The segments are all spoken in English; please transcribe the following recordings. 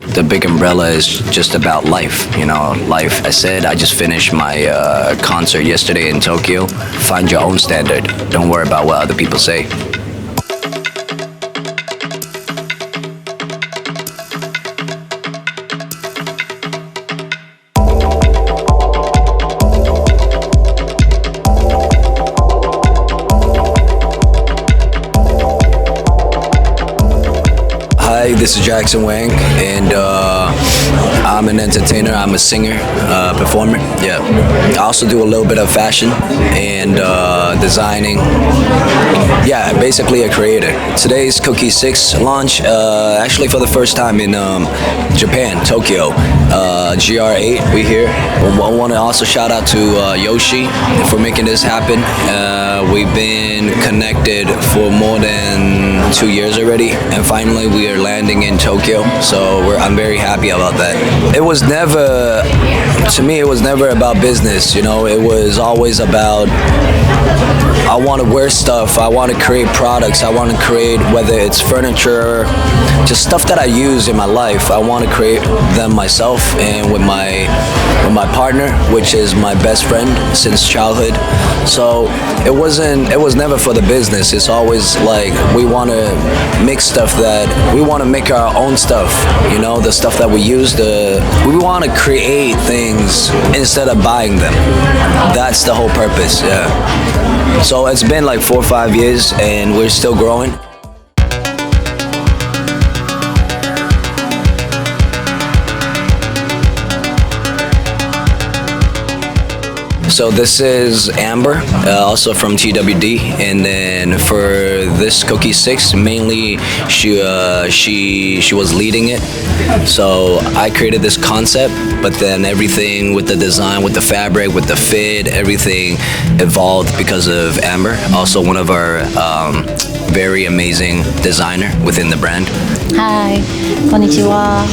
The big umbrella is just about life, life. I said I just finished my concert yesterday in Tokyo. Find your own standard. Don't worry about what other people say. Hi, this is Jackson Wang, and I'm an entertainer. I'm a singer, performer. Yeah, I also do a little bit of fashion and designing. Yeah, basically a creator. Today's Cookie 6 launch, actually for the first time in Japan, Tokyo. GR8, we here. I want to also shout out to Yoshi for making this happen. We've been connected for more than 2 years already, and finally we are landing in Tokyo, so I'm very happy about that. It was never, to me, it was never about business, it was always about, I want to wear stuff, I want to create products, I want to create, whether it's furniture, just stuff that I use in my life, I want to create them myself and with my partner, which is my best friend since childhood. So it was never for the business. It's always like we want to make stuff that we want to make our own stuff, the stuff that we use, we want to create things instead of buying them. That's the whole purpose. Yeah. So it's been like 4 or 5 years and we're still growing. So this is Amber, also from TWD, and then for this Cookie 6, mainly she was leading it. So I created this concept, but then everything with the design, with the fabric, with the fit, everything evolved because of Amber, also one of our very amazing designer within the brand. Hi, konnichiwa.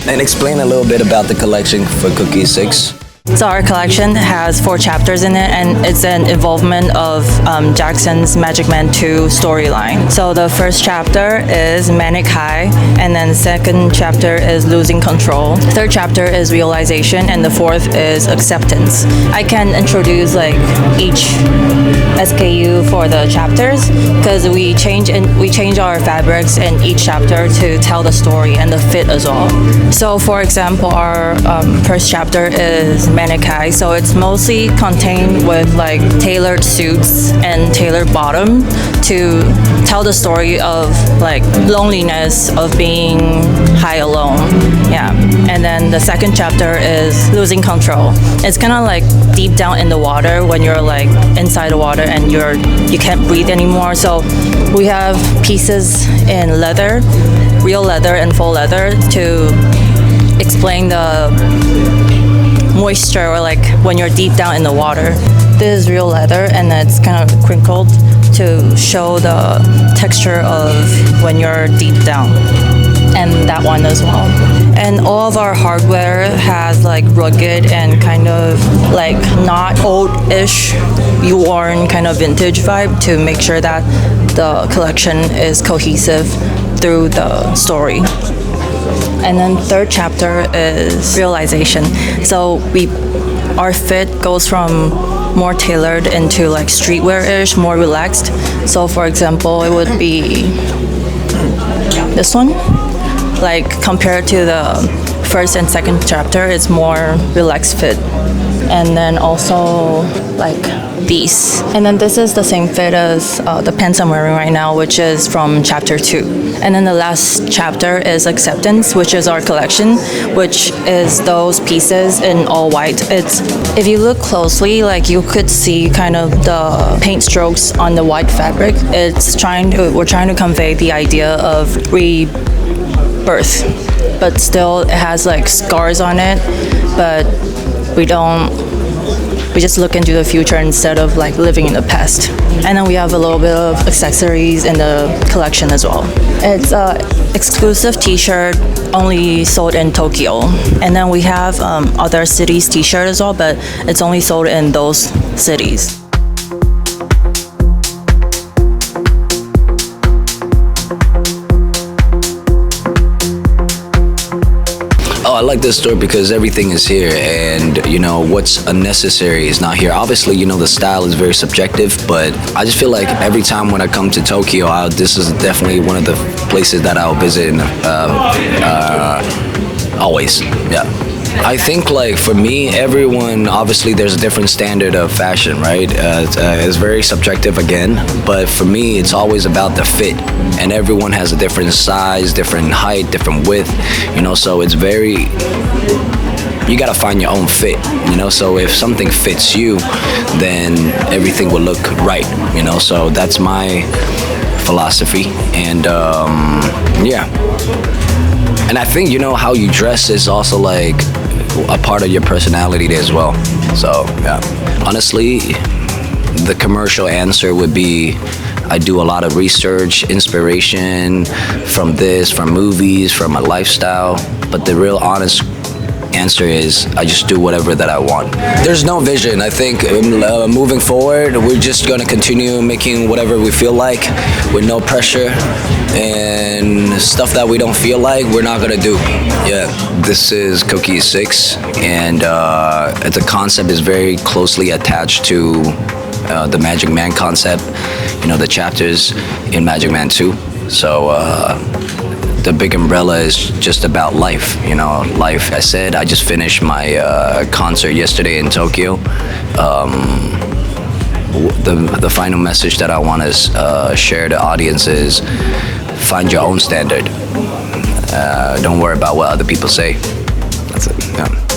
And explain a little bit about the collection for Cookie 6. So our collection has 4 chapters in it, and it's an involvement of Jackson's Magic Man 2 storyline. So the first chapter is Manic High, and then the second chapter is Losing Control. Third chapter is Realization, and the fourth is Acceptance. I can introduce each SKU for the chapters because we change our fabrics in each chapter to tell the story and the fit as well. So for example, our first chapter is Manic High, so it's mostly contained with tailored suits and tailored bottom to tell the story of loneliness, of being high alone. Yeah. And then the second chapter is Losing Control. It's kind of deep down in the water when you're inside the water and you can't breathe anymore. So we have pieces in leather, real leather and faux leather to explain the moisture or when you're deep down in the water. This is real leather and it's kind of crinkled to show the texture of when you're deep down, and that one as well. And all of our hardware has rugged and kind of not old-ish, worn kind of vintage vibe to make sure that the collection is cohesive through the story. And then third chapter is Realization. So our fit goes from more tailored into streetwear-ish, more relaxed. So for example, it would be this one. Compared to the first and second chapter, it's more relaxed fit. And then also these. And then this is the same fit as the pants I'm wearing right now, which is from chapter 2. And then the last chapter is Acceptance, which is our collection, which is those pieces in all white. If you look closely, you could see kind of the paint strokes on the white fabric. We're trying to convey the idea of rebirth, but still it has scars on it, but we just look into the future instead of living in the past. And then we have a little bit of accessories in the collection as well. It's a exclusive t-shirt only sold in Tokyo. And then we have other cities t-shirt as well, but it's only sold in those cities. I like this store because everything is here, and what's unnecessary is not here. Obviously, the style is very subjective, but I just feel like every time when I come to Tokyo, this is definitely one of the places that I'll visit. Always, yeah. I think for me, everyone, obviously there's a different standard of fashion, right? It's very subjective again, but for me it's always about the fit, and everyone has a different size, different height, different width, so it's very, you gotta find your own fit, so if something fits you, then everything will look right, so that's my philosophy, and yeah. And I think how you dress is also a part of your personality as well. So yeah, honestly, the commercial answer would be I do a lot of research, inspiration from movies, from my lifestyle. But the real honest answer is I just do whatever that I want. There's no vision. I think moving forward, we're just gonna continue making whatever we feel like with no pressure, and stuff that we don't feel like we're not gonna do. Yeah, this is Cookie 6, and the concept is very closely attached to the Magic Man concept, the chapters in Magic Man 2. So the big umbrella is just about life, life. I said I just finished my concert yesterday in Tokyo. The final message that I want to share to audience is find your own standard. Don't worry about what other people say. That's it. Yeah.